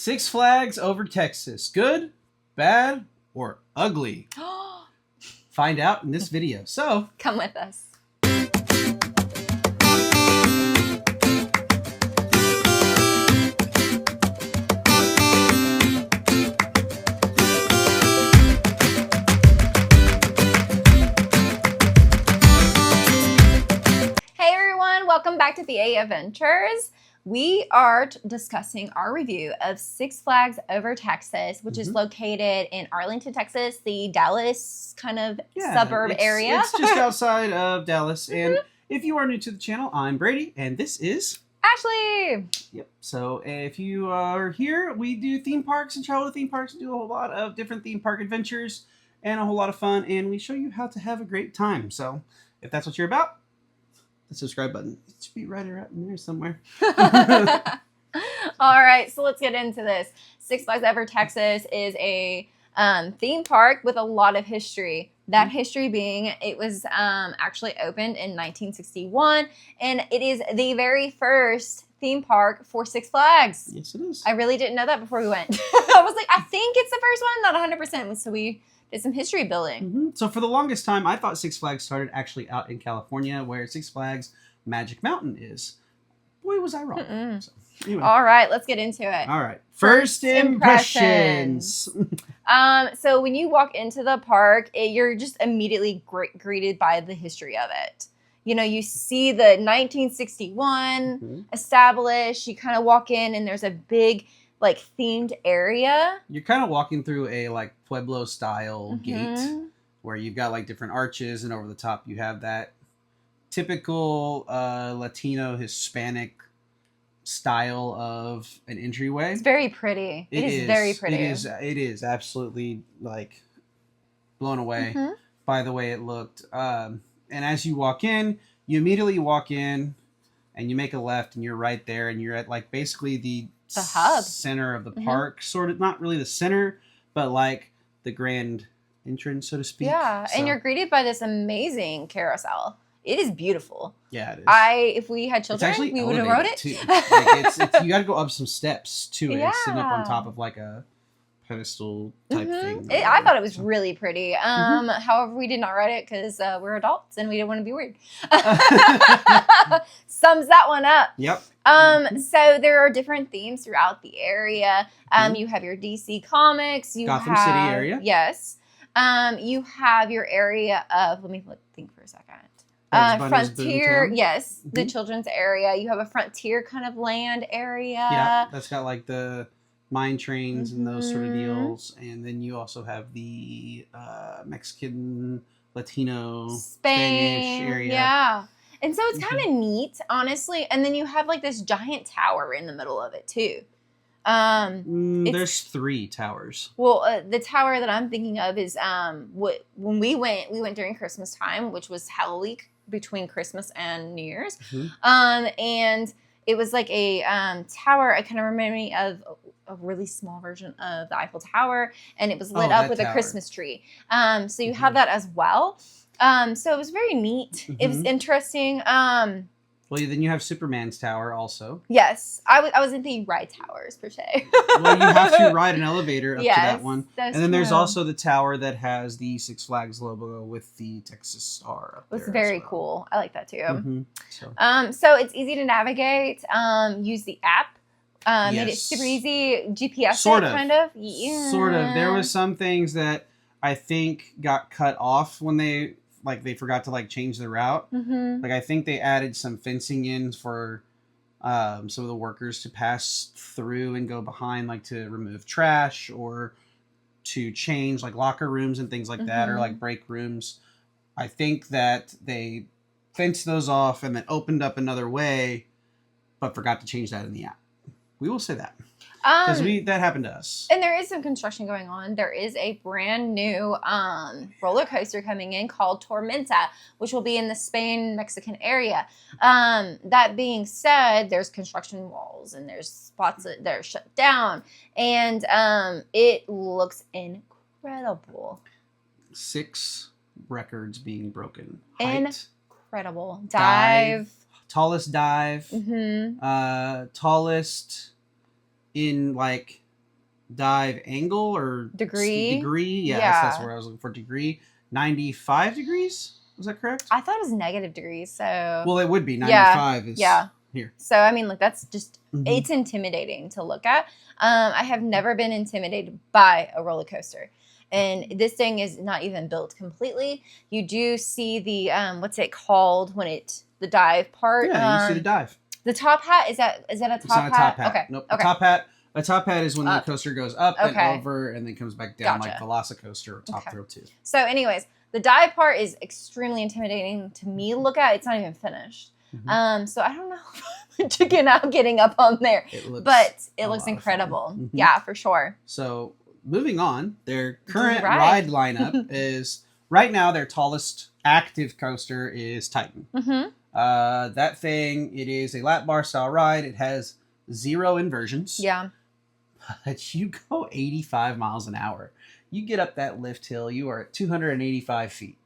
Six Flags over Texas. Good, bad, or ugly? Find out in this video. So, come with us. Hey everyone, welcome back to VA Adventures. We are discussing our review of Six Flags over Texas, which is located in Arlington, Texas, the Dallas kind of suburb area. It's just outside of Dallas. And if you are new to the channel, I'm Brady, and this is Ashley. Yep. So if you are here, we do theme parks and travel to theme parks and do a whole lot of different theme park adventures and a whole lot of fun. And we show you how to have a great time. So if that's what you're about, the subscribe button. It should be right around in there somewhere. All right, so let's get into this. Six Flags Over Texas is a theme park with a lot of history. That history being it was actually opened in 1961, and it is the very first theme park for Six Flags. Yes, it is. I really didn't know that before we went. I was like, I think it's the first one, not 100%. So we did some history building. So for the longest time, I thought Six Flags started actually out in California, where Six Flags Magic Mountain is. Boy, was I wrong. So, anyway. All right, let's get into it. All right. First impressions. So when you walk into the park, you're just immediately greeted by the history of it. You know, you see the 1961 established. You kind of walk in, and there's a big like themed area. You're kind of walking through a like Pueblo style gate where you've got like different arches, and over the top you have that typical Latino Hispanic style of an entryway. It's very pretty. It is very pretty. It is absolutely like blown away by the way it looked. And as you walk in, you immediately walk in and you make a left and you're right there, and you're at like basically the hub center of the park, sort of, not really the center, but like the grand entrance, so to speak. Yeah, and you're greeted by this amazing carousel. It is beautiful. Yeah, it is. If we had children, we would have rode it. Too. Like it's, you got to go up some steps to it. Yeah. It's sitting up on top of like a pedestal type thing. I thought it was really pretty. However, we did not ride it because we're adults and we didn't want to be weird. Sums that one up. Yep. So there are different themes throughout the area. You have your DC Comics. You Gotham have, City area. Yes. You have your area of, let me think for a second. Frontier, yes, the children's area. You have a frontier kind of land area. Yeah, that's got like the mine trains and those sort of deals. And then you also have the Mexican, Latino, Spanish area. Yeah. And so it's kind of neat, honestly. And then you have like this giant tower in the middle of it too. There's 3 towers. Well, the tower that I'm thinking of is when we went during Christmas time, which was Hell Week between Christmas and New Year's. And it was like a tower. It kind of reminded me of a really small version of the Eiffel Tower, and it was lit up with a Christmas tree. So you have that as well. So it was very neat. It was interesting. Well, then you have Superman's tower also. Yes. I wasn't thinking ride towers, per se. Well, you have to ride an elevator up to that one. And then there's also the tower that has the Six Flags logo with the Texas star up there. It was very cool. I like that too. So it's easy to navigate. Use the app. Made it super easy. GPS sort of. Kind of. Yeah. Sort of. There was some things that I think got cut off when they forgot to like change the route. Like I think they added some fencing in for some of the workers to pass through and go behind, like to remove trash or to change like locker rooms and things like that, or like break rooms. I think that they fenced those off and then opened up another way, but forgot to change that in the app. We will say that. Because that happened to us. And there is some construction going on. There is a brand new roller coaster coming in called Tormenta, which will be in the Spain-Mexican area. That being said, there's construction walls and there's spots that are shut down. And it looks incredible. 6 records being broken. Height, incredible. Dive. Tallest dive. Tallest in like dive angle or degree. Yes, that's where I was looking for. Degree 95 degrees. Was that correct? I thought it was negative degrees. So well, it would be 95. Here. So I mean, like that's just it's intimidating to look at. I have never been intimidated by a roller coaster. And this thing is not even built completely. You do see the what's it called when the dive part? Yeah, you see the dive. The top hat is that a top hat? It's not a top hat. Okay. Nope. Okay. A top hat is when the coaster goes up and over and then comes back down like Velocicoaster or Top Thrill 2. So, anyways, the dive part is extremely intimidating to me. Look at it's not even finished. So I don't know if I'm chicken out getting up on there, but it looks incredible. Yeah, for sure. So. Moving on, their current ride lineup is right now their tallest active coaster is Titan. That thing, it is a lap bar style ride. It has 0 inversions. Yeah. But you go 85 miles an hour. You get up that lift hill, you are at 285 feet,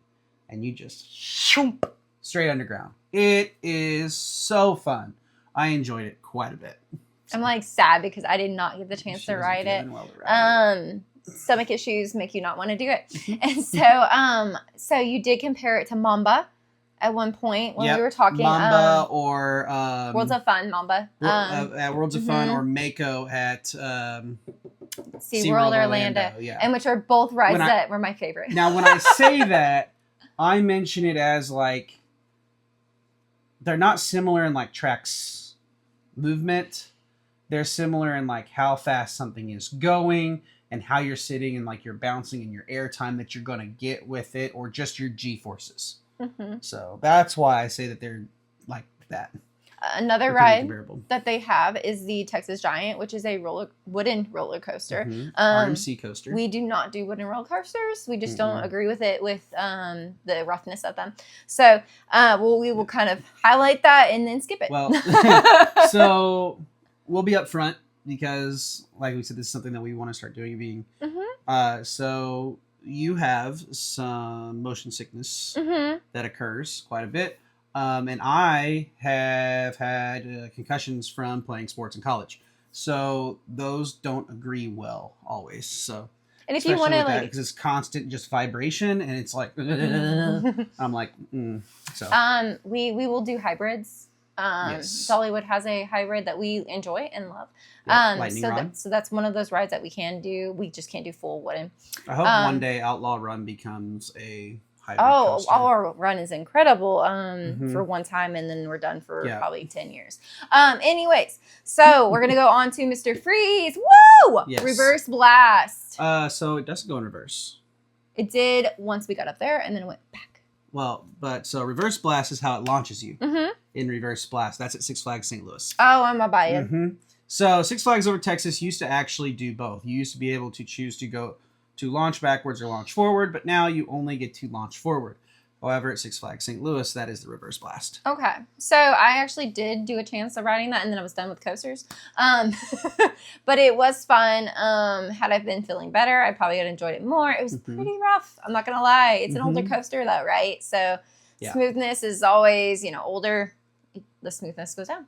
and you just shoop straight underground. It is so fun. I enjoyed it quite a bit. I'm like sad because I did not get the chance to ride it. Stomach issues make you not want to do it. And so you did compare it to Mamba at one point when we were talking. Mamba or Worlds of Fun, Mamba. At Worlds of Fun or Mako at SeaWorld Orlando. Yeah. And which are both rides that were my favorite. Now when I say that, I mention it as like they're not similar in like tracks movement. They're similar in like how fast something is going and how you're sitting and like you're bouncing and your air time that you're going to get with it or just your G-forces. So that's why I say that they're like that. Another ride that they have is the Texas Giant, which is a wooden roller coaster. RMC coaster. We do not do wooden roller coasters. We just don't agree with it with the roughness of them. So we will kind of highlight that and then skip it. Well, so... We'll be up front because, like we said, this is something that we want to start doing. So you have some motion sickness that occurs quite a bit. And I have had concussions from playing sports in college. So those don't agree well always. So and if you want to because it's constant just vibration and it's like, I'm like, so. We will do hybrids. Yes. Dollywood has a hybrid that we enjoy and love. So that's one of those rides that we can do. We just can't do full wooden. I hope one day Outlaw Run becomes a hybrid coaster. Outlaw Run is incredible for one time, and then we're done for probably 10 years. Anyways, so we're gonna go on to Mr. Freeze. Woo! Yes. Reverse blast. So it doesn't go in reverse. It did once we got up there, and then it went back. Well, but so reverse blast is how it launches you. In reverse blast, that's at Six Flags St. Louis. Oh, I'm a buy it. So Six Flags Over Texas used to actually do both. You used to be able to choose to go to launch backwards or launch forward, but now you only get to launch forward. However, at Six Flags St. Louis, that is the reverse blast. Okay. So I actually did do a chance of riding that, and then I was done with coasters. But it was fun. Had I been feeling better, I probably would have enjoyed it more. It was pretty rough. I'm not going to lie. It's an older coaster, though, right? So smoothness is always, older. The smoothness goes down.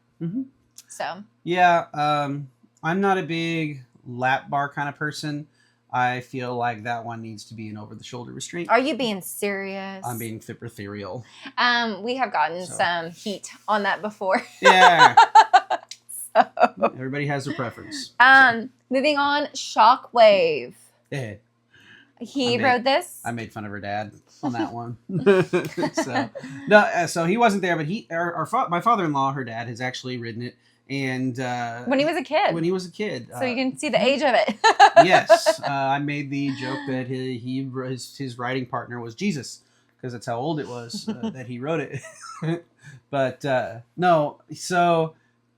So. Yeah. I'm not a big lap bar kind of person. I feel like that one needs to be an over-the-shoulder restraint. Are you being serious? I'm being ethereal. We have gotten some heat on that before. Yeah. So. Everybody has their preferce. Moving on, Shockwave. Yeah. He rode this. I made fun of her dad on that one. So he wasn't there, but my father-in-law, her dad, has actually ridden it. And when he was a kid. So you can see the age of it. Yes. I made the joke that his riding partner was Jesus, because that's how old it was that he rode it. But no, so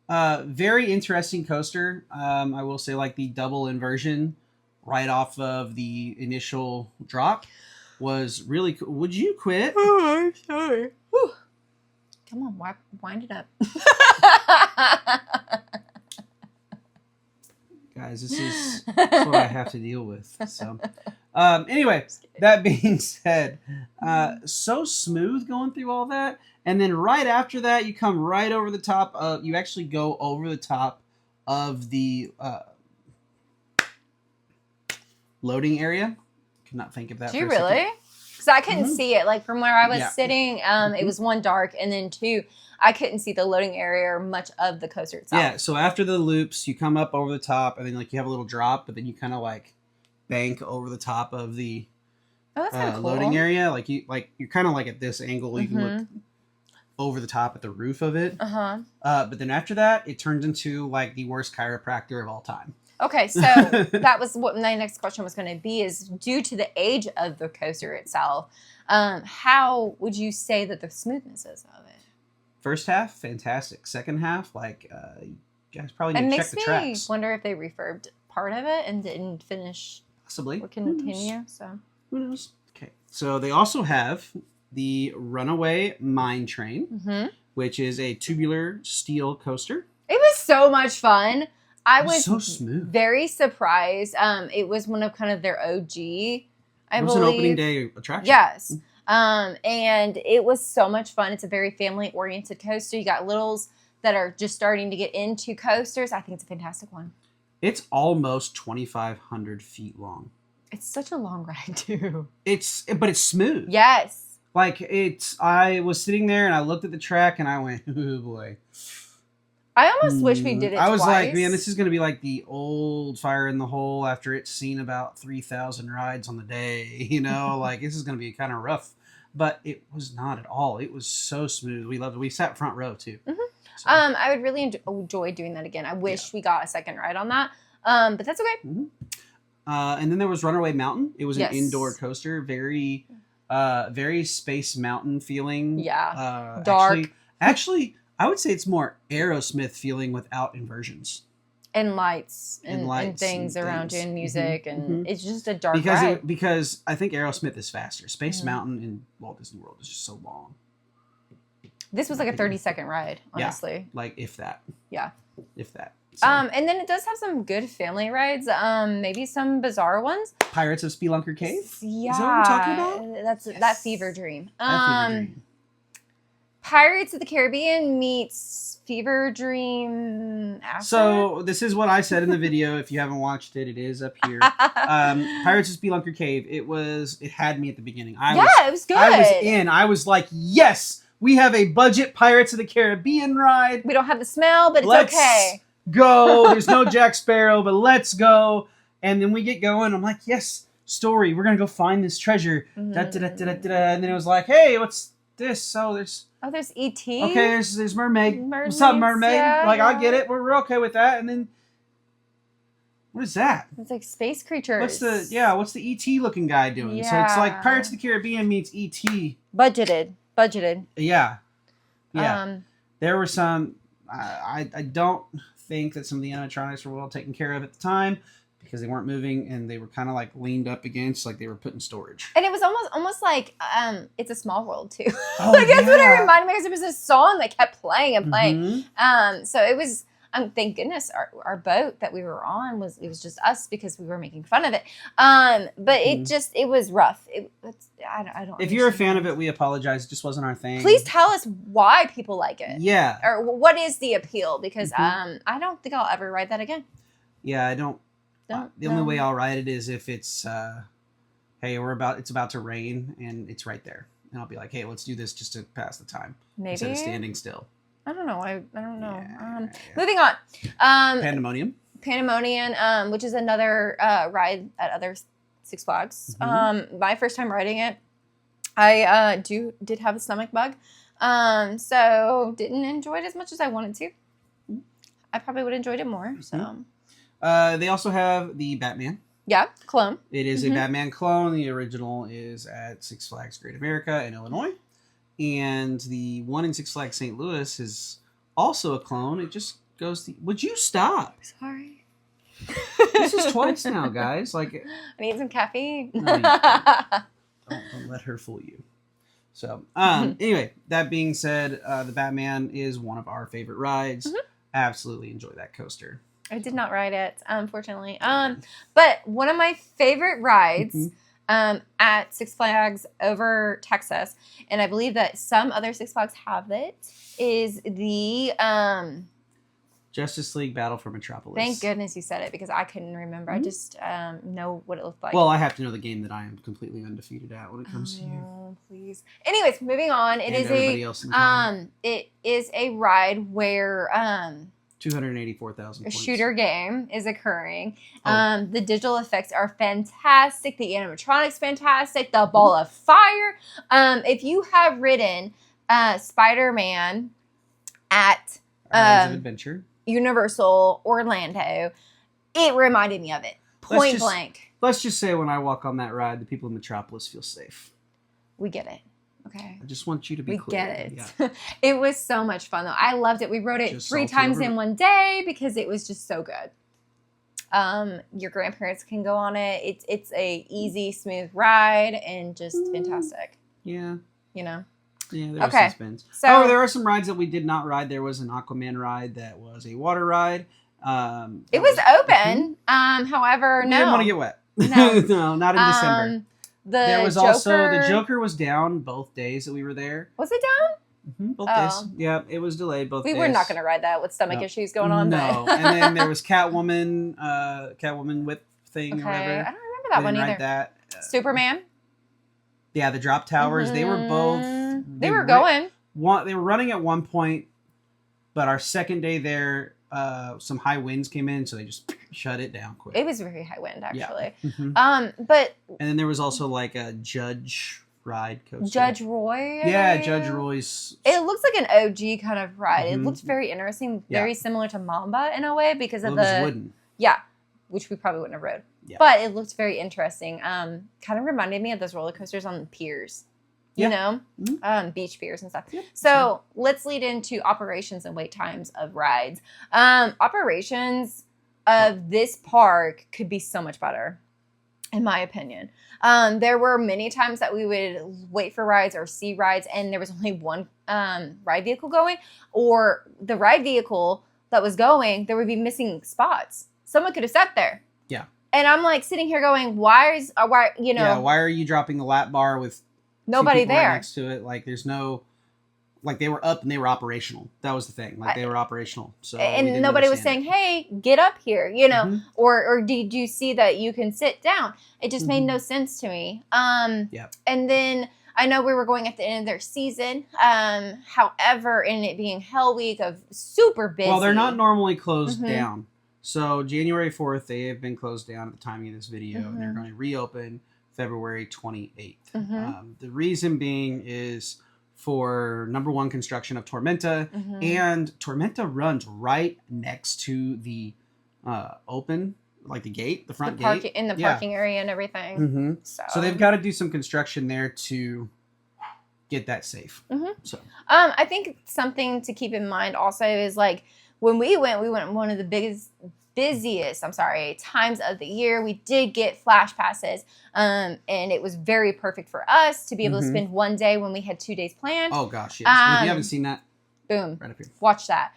very interesting coaster. I will say, like, the double inversion right off of the initial drop was really cool. Would you quit? Oh, I'm sorry. Whew. Come on, wind it up. Guys, this is what I have to deal with. So, anyway, that being said, so smooth going through all that. And then right after that, you come right over the top of, you actually go over the top of the loading area. Could not think of that. Do you for a second. really? Because I couldn't see it. Like from where I was sitting, it was one dark, and then two, I couldn't see the loading area or much of the coaster itself. Yeah. So after the loops, you come up over the top, and then like you have a little drop, but then you kind of like bank over the top of the cool. loading area. Like you're kind of like at this angle. You can look over the top at the roof of it. But then after that, it turns into like the worst chiropractor of all time. Okay, so that was what my next question was going to be, is due to the age of the coaster itself, how would you say that the smoothness is of it? First half, fantastic. Second half, like, you guys probably need to check the tracks. It makes me wonder if they refurbed part of it and didn't finish. Possibly. Or continue, so. Who knows? Okay, so they also have the Runaway Mine Train, which is a tubular steel coaster. It was so much fun. I was so smooth. Very surprised. It was one of kind of their OG, it was an opening day attraction. Yes. And it was so much fun. It's a very family-oriented coaster. You got littles that are just starting to get into coasters. I think it's a fantastic one. It's almost 2,500 feet long. It's such a long ride, too. But it's smooth. Yes. Like, I was sitting there and I looked at the track and I went, oh boy. I almost wish we did it I was twice. like, man, this is going to be like the old Fire in the Hole after it's seen about 3,000 rides on the day, you know? Like, this is going to be kind of rough. But it was not at all. It was so smooth. We loved it. We sat front row, too. So. I would really enjoy doing that again. I wish we got a second ride on that. But that's okay. And then there was Runaway Mountain. It was an indoor coaster. Very Space Mountain feeling. Yeah. Dark. Actually, I would say it's more Aerosmith feeling without inversions. And lights and things around you and music. And it's just a dark ride. Because I think Aerosmith is faster. Space Mountain in Walt Disney World is just so long. This was like a 30-second ride, honestly. Yeah, like if that. Yeah. If that. So. And then it does have some good family rides. Maybe some bizarre ones. Pirates of Spelunker Cave? Yeah. Is that what we're talking about? That fever dream. That fever dream. Pirates of the Caribbean meets Fever Dream after. So this is what I said in the video. If you haven't watched it, it is up here. Pirates of Spelunker Cave. It had me at the beginning. It was good. I was in. I was like, yes, we have a budget Pirates of the Caribbean ride. We don't have the smell, but it's okay. Go. There's no Jack Sparrow, but let's go. And then we get going. I'm like, yes, story. We're gonna go find this treasure. And then it was like, hey, what's this? So there's E.T. Okay, there's Mermaid. What's up, Mermaid? Yeah, I get it. We're okay with that. And then what is that? It's like space creatures. What's the E.T. looking guy doing? So it's like Pirates of the Caribbean meets E.T. Budgeted. Yeah. There were some. I don't think that some of the animatronics were well taken care of at the time, because they weren't moving and they were kind of like leaned up against, like they were put in storage. And it was almost like It's a Small World too. Like that's what it reminded me, because it was a song that kept playing and playing. So it was. Thank goodness our boat that we were on was just us, because we were making fun of it. But it was rough. I don't. If you're a fan of it, we apologize. It just wasn't our thing. Please tell us why people like it. Yeah. Or what is the appeal? Because I don't think I'll ever ride that again. Yeah, I don't. The only way I'll ride it is if it's, hey, it's about to rain and it's right there, and I'll be like, hey, let's do this just to pass the time. Maybe instead of standing still. I don't know. I don't know. Yeah. Moving on. Pandemonium, which is another ride at other Six Flags. My first time riding it, I did have a stomach bug, so didn't enjoy it as much as I wanted to. I probably would have enjoyed it more. So. They also have the Batman. Yeah, clone. It is a Batman clone. The original is at Six Flags Great America in Illinois. And the one in Six Flags St. Louis is also a clone. It just goes... Would you stop? Sorry. This is twice now, guys. Like, I need some caffeine. No, don't let her fool you. So, anyway, that being said, the Batman is one of our favorite rides. Absolutely enjoy that coaster. I did not ride it, unfortunately. But one of my favorite rides... at Six Flags over Texas, and I believe that some other Six Flags have it, is the Justice League Battle for Metropolis. Thank goodness you said it because I couldn't remember. I just know what it looked like. Well, I have to know the game that I am completely undefeated at when it comes to you. Please. Anyways, moving on. It is a ride where 284,000 a points. shooter game is occurring. The digital effects are fantastic. The animatronics fantastic. The ball of fire. If you have ridden Spider-Man at Islands of Adventure, Universal Orlando, it reminded me of it. Point blank. Let's just say when I walk on that ride, the people in Metropolis feel safe. We get it. Okay. I just want you to be clear. We get it. Yeah. It was so much fun, though. I loved it. We rode it just 3 times in one day because it was just so good. Your grandparents can go on it. It's a easy, smooth ride and just fantastic. Yeah. You know? Yeah, there were some spins. So, there are some rides that we did not ride. There was an Aquaman ride that was a water ride. It was open. However, no. We didn't want to get wet. No. No, not in December. The Joker was down both days that we were there. Was it down? Mm-hmm, both days. Yeah, it was delayed both days. We were not going to ride that with stomach issues going on. No. But. And then there was Catwoman whip thing or whatever. I don't remember that one either. Ride that. Superman? Yeah, the drop towers. They were both. They were going. They were running at one point, but our second day there, some high winds came in, so they just shut it down quick. It was very high wind, actually. Yeah. Mm-hmm. But and then there was also like a Judge ride coaster. Judge Roy. Yeah, Judge Roy's. It looks like an OG kind of ride. It looked very interesting, very similar to Mamba in a way because of it was wooden. Yeah, which we probably wouldn't have rode. Yeah. But it looked very interesting. Kind of reminded me of those roller coasters on the piers. You know, beach piers and stuff. Yep. So let's lead into operations and wait times of rides. Operations of this park could be so much better, in my opinion. There were many times that we would wait for rides or see rides, and there was only one ride vehicle going, or the ride vehicle that was going, there would be missing spots. Someone could have sat there. Yeah. And I'm like sitting here going, why are you dropping the lap bar with nobody there right next to it? Like there's no, like they were up and they were operational. That was the thing. Like they were operational. So and nobody was saying, "Hey, get up here," you know, or did you see that you can sit down? It just made no sense to me. And then I know we were going at the end of their season. However, in it being Hell Week of super busy. Well, they're not normally closed down. So January 4th, they have been closed down at the timing of this video, and they're going to reopen February 28th. The reason being is for number one, construction of Tormenta, and Tormenta runs right next to the open, like the gate, the front gate. In the parking area and everything. So they've got to do some construction there to get that safe. So I think something to keep in mind also is like when we went one of the busiest times of the year. We did get flash passes, and it was very perfect for us to be able to spend one day when we had 2 days planned. Oh gosh, yes. And if you haven't seen that, boom, right up here. Watch that.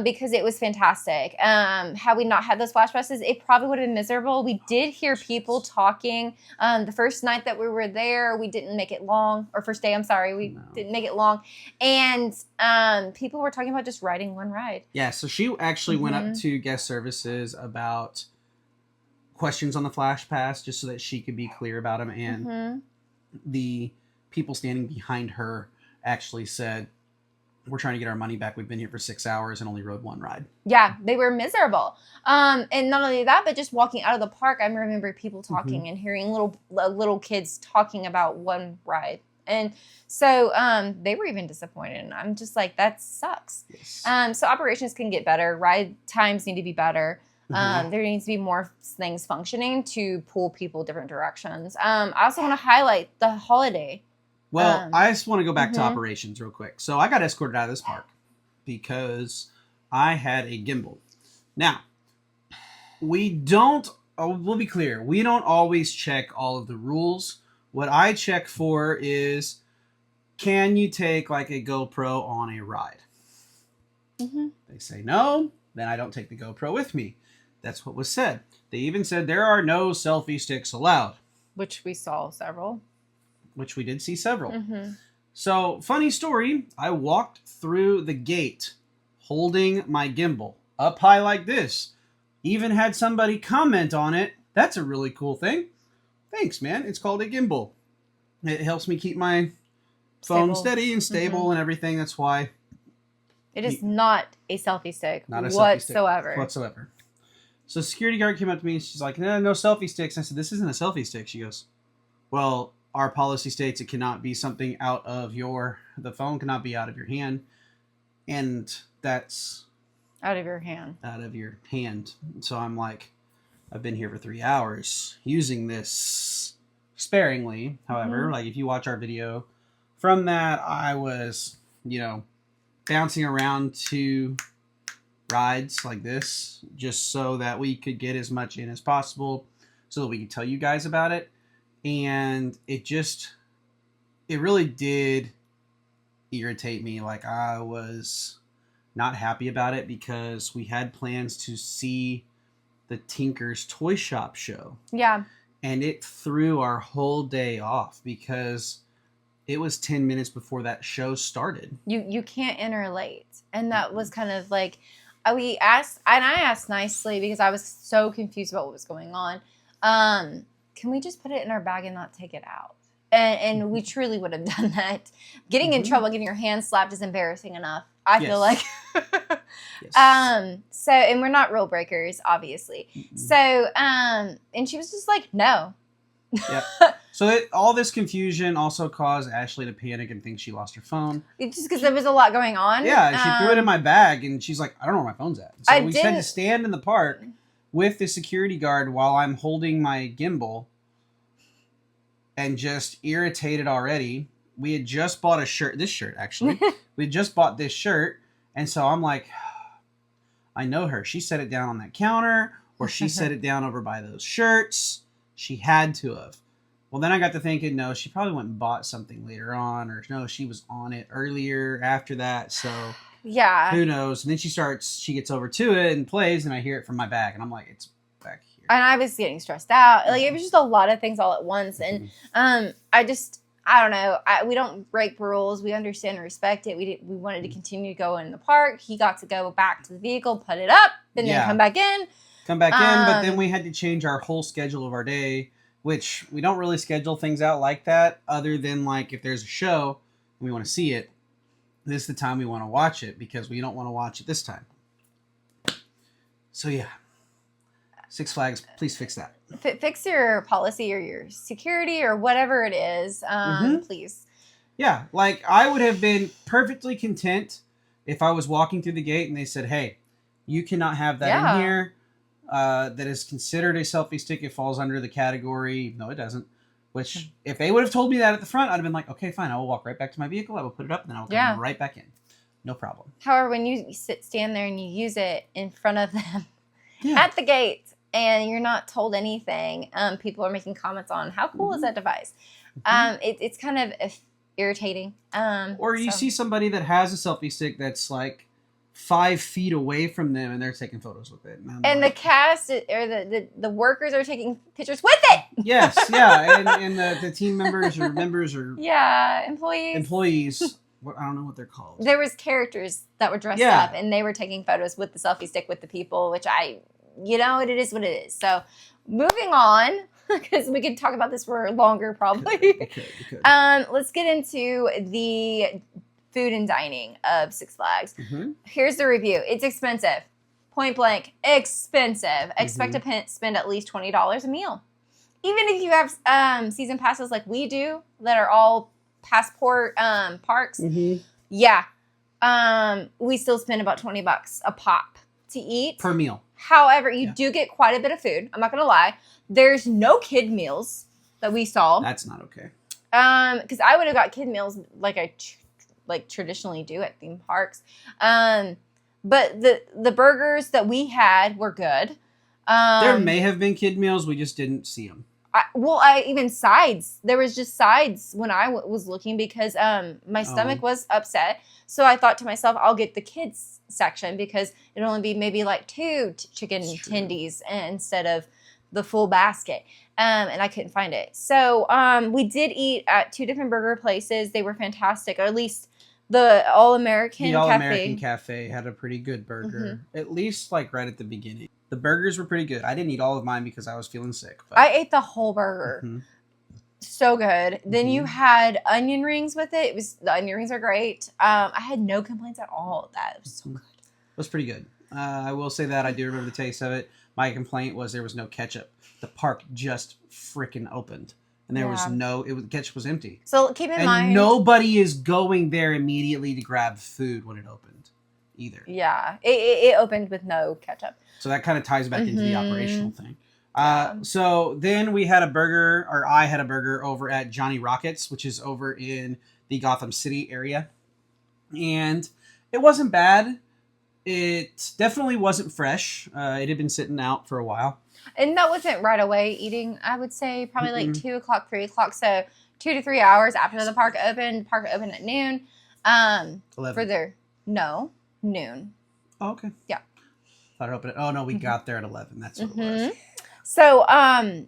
Because it was fantastic. Had we not had those flash passes, it probably would have been miserable. We did hear people talking. The first night that we were there, we didn't make it long. Or first day, I'm sorry, we didn't make it long. And people were talking about just riding one ride. Yeah, so she actually went up to guest services about questions on the flash pass just so that she could be clear about them. And the people standing behind her actually said, "We're trying to get our money back. We've been here for 6 hours and only rode one ride." Yeah, they were miserable. And not only that, but just walking out of the park, I remember people talking and hearing little kids talking about one ride. And so they were even disappointed. And I'm just like, that sucks. Yes. So operations can get better. Ride times need to be better. There needs to be more things functioning to pull people different directions. I also want to highlight the holiday. Well, I just want to go back to operations real quick. So I got escorted out of this park because I had a gimbal. Now, we'll be clear, we don't always check all of the rules. What I check for is, can you take like a GoPro on a ride? They say no, then I don't take the GoPro with me. That's what was said. They even said there are no selfie sticks allowed. Which we saw several. Which we did see several. So, funny story, I walked through the gate holding my gimbal. up high like this. Even had somebody comment on it. That's a really cool thing. Thanks, man. It's called a gimbal. It helps me keep my phone steady and stable and everything. That's why. It is not a selfie stick Not a whatsoever. selfie stick whatsoever. So security guard came up to me and she's like, no selfie sticks. I said, this isn't a selfie stick. She goes, well, our policy states it cannot be something out of the phone cannot be out of your hand. And that's... Out of your hand. Out of your hand. So I'm like, I've been here for 3 hours using this sparingly. However, like if you watch our video from that, I was, bouncing around to rides like this just so that we could get as much in as possible so that we could tell you guys about it. And it really did irritate me. Like I was not happy about it because we had plans to see the Tinker's Toy Shop show. Yeah. And it threw our whole day off because it was 10 minutes before that show started. You can't enter late. And that was kind of like, I asked nicely because I was so confused about what was going on. Can we just put it in our bag and not take it out? And we truly would have done that. Getting in trouble, getting your hand slapped is embarrassing enough. I feel like. So, and we're not rule breakers, obviously. So, and she was just like, no. Yep. So all this confusion also caused Ashley to panic and think she lost her phone. Just because there was a lot going on. Yeah, and she threw it in my bag, and she's like, I don't know where my phone's at. So we had to stand in the park with the security guard while I'm holding my gimbal and just irritated already. We had just bought this shirt, actually. We had just bought this shirt, and so I'm like, I know her. She set it down on that counter, or she set it down over by those shirts. She had to have. Well, then I got to thinking, no, she probably went and bought something later on, or no, she was on it earlier after that, so yeah, who knows? And then she gets over to it and plays, and I hear it from my bag, and I'm like, it's back here. And I was getting stressed out. Like, it was just a lot of things all at once, and I don't know. We don't break rules. We understand and respect it. We wanted to continue to go in the park. He got to go back to the vehicle, put it up, and then come back in. But then we had to change our whole schedule of our day, which we don't really schedule things out like that, other than like if there's a show and we want to see it, this is the time we want to watch it because we don't want to watch it this time. So yeah, Six Flags, please fix that. Fix your policy or your security or whatever it is, please. Yeah, like I would have been perfectly content if I was walking through the gate and they said, hey, you cannot have that in here. That is considered a selfie stick. It falls under the category. No, it doesn't. Which, if they would have told me that at the front, I'd have been like, okay, fine. I will walk right back to my vehicle. I will put it up, and then I will come right back in. No problem. However, when you stand there and you use it in front of them at the gate, and you're not told anything, people are making comments on how cool is that device. It's kind of irritating. Or you see somebody that has a selfie stick that's like 5 feet away from them, and they're taking photos with it. And the cast or the workers are taking pictures with it. Yes, yeah, and the team members or employees. I don't know what they're called. There was characters that were dressed up, and they were taking photos with the selfie stick with the people, which it is what it is. So moving on, because we could talk about this for longer probably. We could. Let's get into the food and dining of Six Flags. Here's the review. It's expensive. Point blank, expensive. Expect to spend at least $20 a meal. Even if you have season passes like we do that are all passport parks, we still spend about $20 a pop to eat. Per meal. However, you do get quite a bit of food. I'm not going to lie. There's no kid meals that we saw. That's not okay. Because I would have got kid meals like I traditionally do at theme parks. But the burgers that we had were good. There may have been kid meals. We just didn't see them. Even sides. There was just sides when I was looking because my stomach was upset. So I thought to myself, I'll get the kids section because it'll only be maybe like 2 chicken tendies instead of the full basket. And I couldn't find it. So we did eat at 2 different burger places. They were fantastic, or at least The All-American The Cafe. All-American Cafe had a pretty good burger, at least like right at the beginning. The burgers were pretty good. I didn't eat all of mine because I was feeling sick. But... I ate the whole burger. So good. Then you had onion rings with it. The onion rings are great. I had no complaints at all. That was so good. It was pretty good. I will say that I do remember the taste of it. My complaint was there was no ketchup. The park just freaking opened. And there was the ketchup was empty. So keep in mind. Nobody is going there immediately to grab food when it opened either. Yeah. It opened with no ketchup. So that kind of ties back into the operational thing. So then we had I had a burger over at Johnny Rockets, which is over in the Gotham City area. And it wasn't bad. It definitely wasn't fresh. It had been sitting out for a while. And that wasn't right away eating. I would say probably like 2 o'clock, 3 o'clock. So 2 to 3 hours after the park opened. Park opened at noon. 11. Noon. Oh, okay. Yeah. Thought it opened. Oh no, we got there at 11. That's what it was. So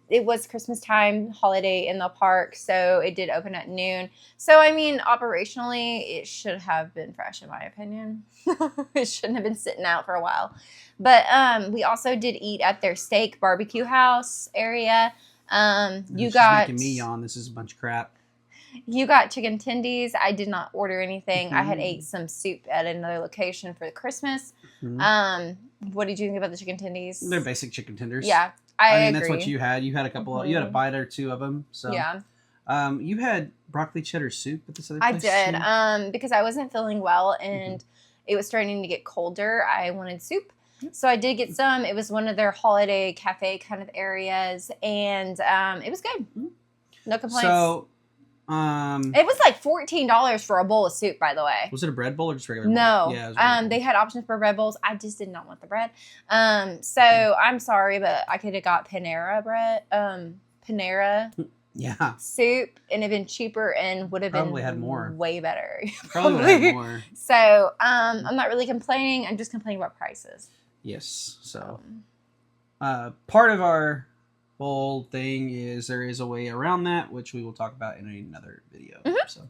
it was Christmas time, holiday in the park, so it did open at noon. So I mean, operationally, it should have been fresh, in my opinion. It shouldn't have been sitting out for a while. But we also did eat at their steak barbecue house area. You got making me yawn. This is a bunch of crap. You got chicken tendies. I did not order anything. I had ate some soup at another location for Christmas. What did you think about the chicken tendies? They're basic chicken tenders. Yeah. I mean, agree. that's what you had. You had a couple. You had a bite or two of them. So yeah. You had broccoli cheddar soup at this other place. I did. Because I wasn't feeling well and it was starting to get colder. I wanted soup, so I did get some. It was one of their holiday cafe kind of areas, and it was good. No complaints. So, it was like $14 for a bowl of soup, by the way. Was it a bread bowl or just regular bowl? No. Yeah, they had options for bread bowls. I just did not want the bread. So I'm sorry, but I could have got Panera bread, Panera soup, and it'd been cheaper and would have been had more. Way better. Probably would have had more. So I'm not really complaining. I'm just complaining about prices. Yes. So part of our whole thing is there is a way around that, which we will talk about in another video. So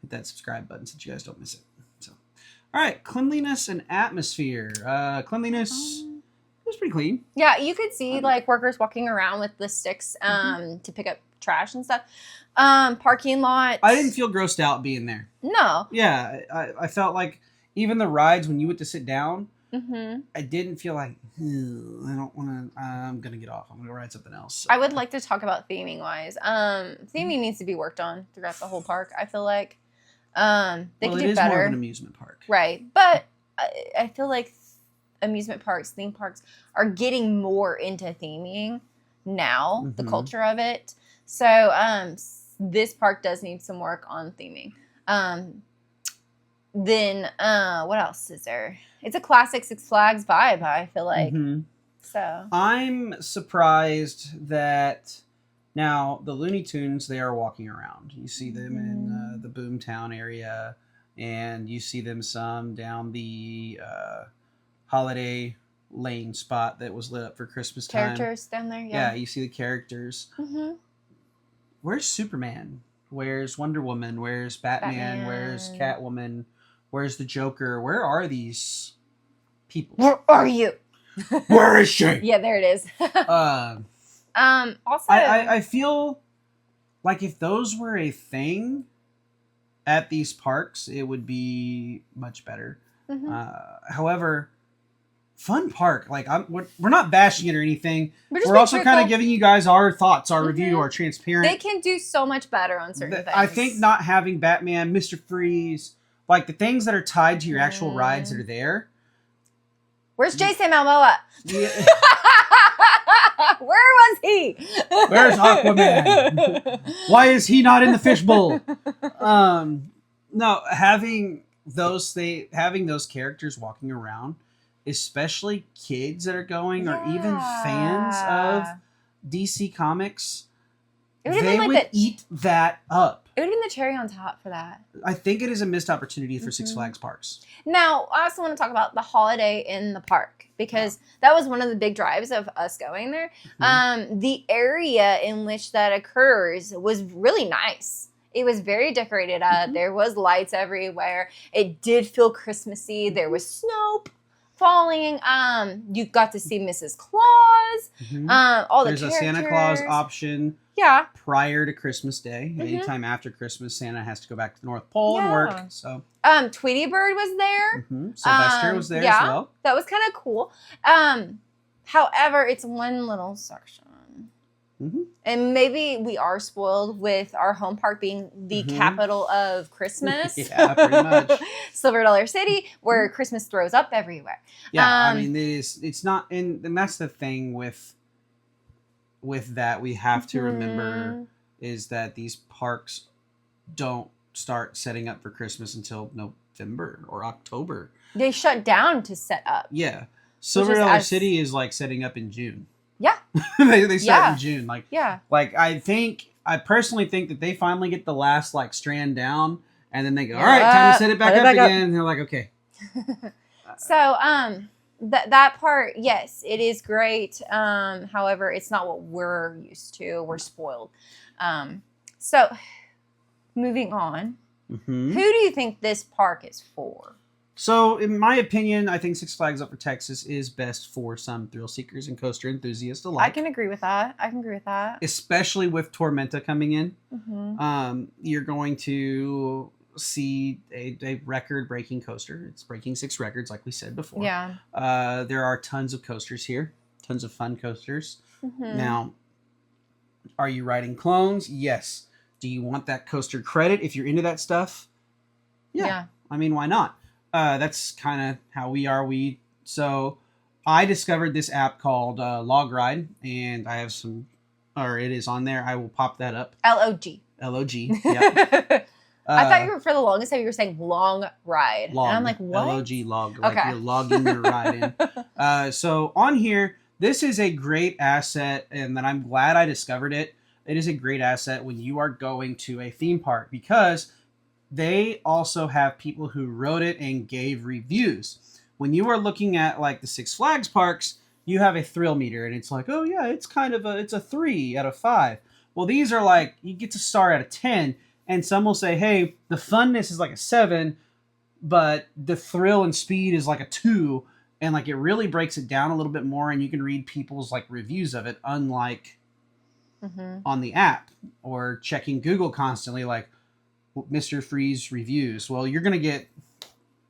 hit that subscribe button so you guys don't miss it. So, all right, cleanliness and atmosphere. Cleanliness was pretty clean. Yeah, you could see like workers walking around with the sticks to pick up trash and stuff. Parking lot. I didn't feel grossed out being there. No. Yeah, I felt like even the rides when you went to sit down, I didn't feel like, I don't want to, I'm going to get off. I'm going to ride something else. So. I would like to talk about theming wise. Theming needs to be worked on throughout the whole park. I feel like they could do better. It is more of an amusement park. Right. But I feel like amusement parks, theme parks are getting more into theming now, the culture of it. So this park does need some work on theming. Then what else is there? It's a classic Six Flags vibe, I feel like. So I'm surprised that now the Looney Tunes, they are walking around. You see them in the Boomtown area, and you see them some down the Holiday Lane spot that was lit up for Christmas time. Characters down there, yeah. You see the characters. Where's Superman? Where's Wonder Woman? Where's Batman? Where's Catwoman? Where's the Joker? Where are these people? Where are you? Where is she? Yeah, there it is. Also, I feel like if those were a thing at these parks, it would be much better. However, fun park. Like we're not bashing it or anything. We're also kind of giving you guys our thoughts, our review, our transparent. They can do so much better on certain things. I think not having Batman, Mr. Freeze, like the things that are tied to your actual rides that are there. Where's Jason Momoa? Yeah. Where was he? Where's Aquaman? Why is he not in the fishbowl? No, having those characters walking around, especially kids that are going, or even fans of DC Comics, they would eat that up. It would have been the cherry on top for that. I think it is a missed opportunity for Six Flags parks. Now, I also want to talk about the holiday in the park, because that was one of the big drives of us going there. The area in which that occurs was really nice. It was very decorated up. There was lights everywhere. It did feel Christmassy. There was snow falling. You got to see Mrs. Claus. All the There's characters. a Santa Claus option. Yeah. Prior to Christmas Day. Anytime after Christmas, Santa has to go back to the North Pole and work. So Tweety Bird was there. Sylvester was there as well. That was kind of cool. However, it's one little section. And maybe we are spoiled with our home park being the capital of Christmas. Yeah, pretty much. Silver Dollar City, where Christmas throws up everywhere. Yeah, I mean, it's not, and that's the thing with that we have to remember is that these parks don't start setting up for Christmas until November or October. They shut down to set up. Yeah. Silver Dollar City is like setting up in June. Yeah. they start in June. Like I personally think that they finally get the last like strand down and then they go, all right, time to set it back up again. And they're like, okay. So, that part, yes, it is great. However, it's not what we're used to. We're spoiled. So, moving on. Who do you think this park is for? So, in my opinion, I think Six Flags Upper Texas is best for some thrill seekers and coaster enthusiasts alike. I can agree with that. Especially with Tormenta coming in. You're going to see a record-breaking coaster. It's breaking 6 records, like we said before. Yeah. There are tons of coasters here. Tons of fun coasters. Now, are you riding clones? Yes. Do you want that coaster credit if you're into that stuff? Yeah. I mean, why not? That's kind of how we are. So I discovered this app called Log Ride, and I have it is on there. I will pop that up. LOG. Yeah. I thought you were, for the longest time, you were saying long ride. Log, and I'm like, what? LOG, log. Like you're logging your ride in. So on here, this is a great asset, and then I'm glad I discovered it. It is a great asset when you are going to a theme park because they also have people who wrote it and gave reviews. When you are looking at like the Six Flags parks, you have a thrill meter and it's like, oh yeah, it's kind of it's a 3 out of 5. Well, these are like, you get to star out of 10 and some will say, hey, the funness is like a 7, but the thrill and speed is like a 2. And like, it really breaks it down a little bit more and you can read people's like reviews of it, unlike on the app or checking Google constantly, like, Mr. Freeze reviews. Well, you're going to get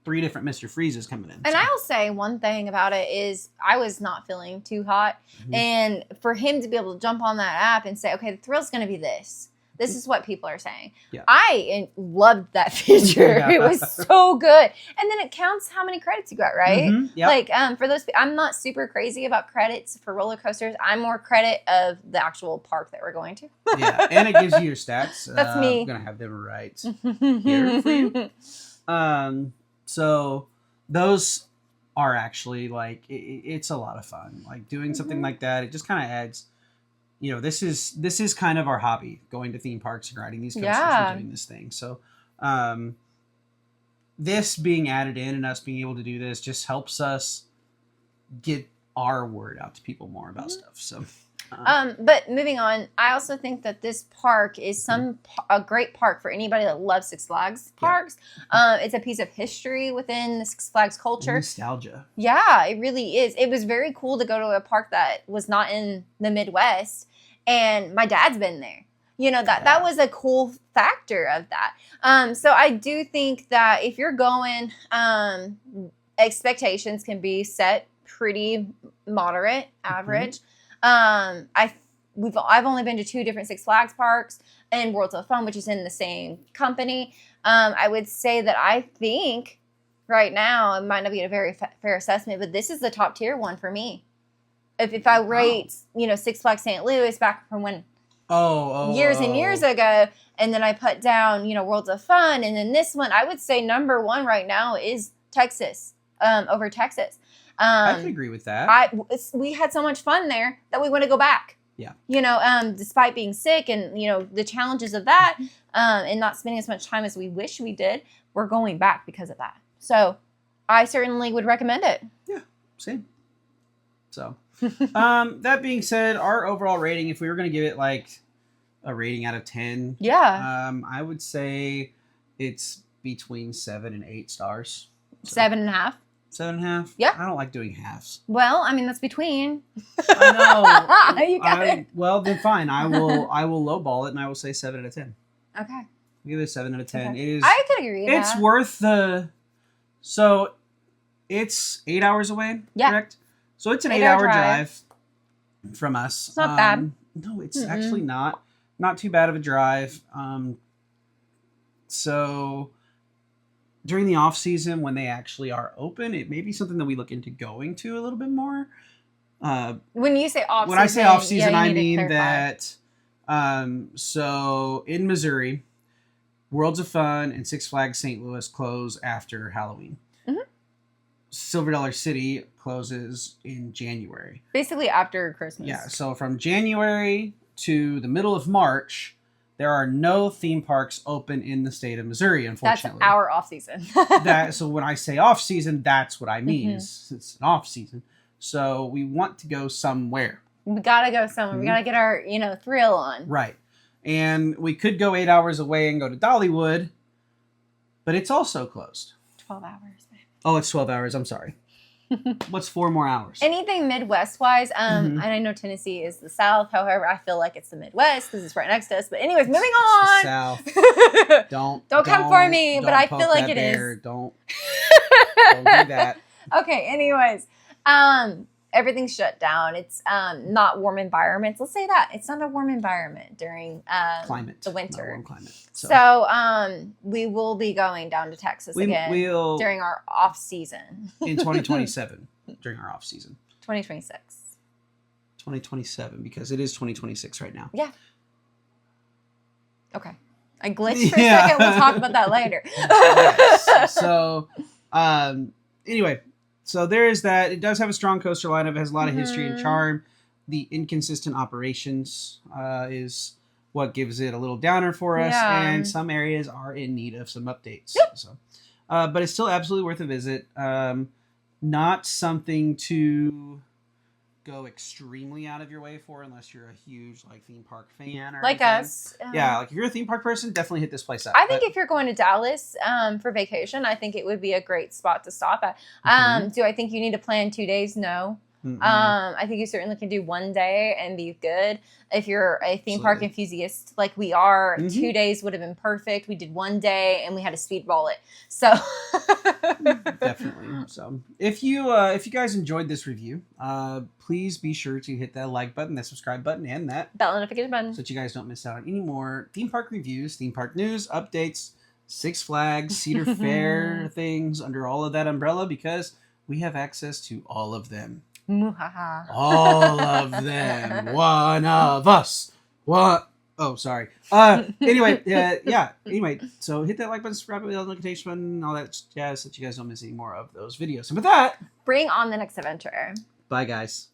3 different Mr. Freezes coming in. And I'll say one thing about it is I was not feeling too hot. And for him to be able to jump on that app and say, okay, the thrill's going to be this. This is what people are saying. Yeah. I loved that feature. It was so good. And then it counts how many credits you got, right? Yep. Like for those, I'm not super crazy about credits for roller coasters. I'm more credit of the actual park that we're going to. Yeah, and it gives you your stats. That's me. I'm gonna have them right here for you. So those are actually like it's a lot of fun. Like doing something like that, it just kind of adds. You know, this is kind of our hobby, going to theme parks and riding these coasters and doing this thing. So, this being added in and us being able to do this just helps us get our word out to people more about stuff. So, but moving on, I also think that this park is a great park for anybody that loves Six Flags parks. It's a piece of history within the Six Flags culture. Nostalgia. Yeah, it really is. It was very cool to go to a park that was not in the Midwest, and my dad's been there. You know, that was a cool factor of that. So I do think that if you're going, expectations can be set pretty moderate, average. I've only been to 2 different Six Flags parks and Worlds of Fun, which is in the same company. I would say that I think right now it might not be a very fair assessment, but this is the top tier one for me. If I rate, Six Flags St. Louis back from when years and years ago, and then I put down, Worlds of Fun, and then this one, I would say number 1 right now is Texas, over Texas. I can agree with that. We had so much fun there that we want to go back. Yeah. Despite being sick and, the challenges of that, and not spending as much time as we wish we did, we're going back because of that. So I certainly would recommend it. Yeah, same. So, that being said, our overall rating, if we were going to give it like a rating out of 10. Yeah. I would say it's between 7 and 8 stars. So 7.5. 7.5. Yeah. I don't like doing halves. Well, I mean that's between. I know. You got it. Well, then fine. I will lowball it and I will say 7 out of 10. Okay. I'll give it a 7 out of 10. Okay. It is. I could agree with It's that. worth the. So, it's 8 hours away. Yeah. Correct. So it's an 8-hour 8-hour drive from us. It's not bad. No, it's actually not too bad of a drive. So during the off season, when they actually are open, it may be something that we look into going to a little bit more. When you say off season, when I say off season, I mean clarify. that. So in Missouri, Worlds of Fun and Six Flags St. Louis close after Halloween. Mm-hmm. Silver Dollar City closes in January. Basically after Christmas. Yeah, so from January to the middle of March, there are no theme parks open in the state of Missouri, unfortunately. That's our off season. So when I say off season, that's what I mean. It's an off season. So we want to go somewhere. We gotta go somewhere. We gotta get our, thrill on. Right. And we could go 8 hours away and go to Dollywood, but it's also closed. 12 hours, man. Oh, it's 12 hours. I'm sorry. What's 4 more hours? Anything Midwest-wise, and I know Tennessee is the South. However, I feel like it's the Midwest because it's right next to us. But anyways, moving on. South. Don't come for me, but I feel like it bear. is. Don't do that. Okay, anyways. Everything's shut down. It's not warm environments. Let's say that. It's not a warm environment during Climate. the winter. Not warm climate. So we will be going down to Texas again during our off season. In 2027, during our off season. 2026. 2027, because it is 2026 right now. Yeah. Okay. I glitched for a second. We'll talk about that later. Yes. So, anyway, so there is that. It does have a strong coaster lineup. It has a lot of history and charm. The inconsistent operations is what gives it a little downer for us, and some areas are in need of some updates. Yep. So, but it's still absolutely worth a visit. Not something to go extremely out of your way for unless you're a huge theme park fan or like anything. us. Yeah, if you're a theme park person, definitely hit this place out. I think if you're going to Dallas for vacation, I think it would be a great spot to stop at. Do I think you need to plan 2 days? No. I think you certainly can do 1 day and be good. If you're a theme park enthusiast like we are, 2 days would have been perfect. We did 1 day and we had to speedball it. So definitely. So if you guys enjoyed this review, please be sure to hit that like button, that subscribe button, and that bell notification button, so that you guys don't miss out on any more theme park reviews, theme park news, updates, Six Flags, Cedar Fair things under all of that umbrella, because we have access to all of them. All of them. One of us. What? Oh, sorry. Anyway, Anyway, so hit that like button, subscribe button, notification button, all that jazz, so that you guys don't miss any more of those videos. And with that, bring on the next adventure. bye, guys.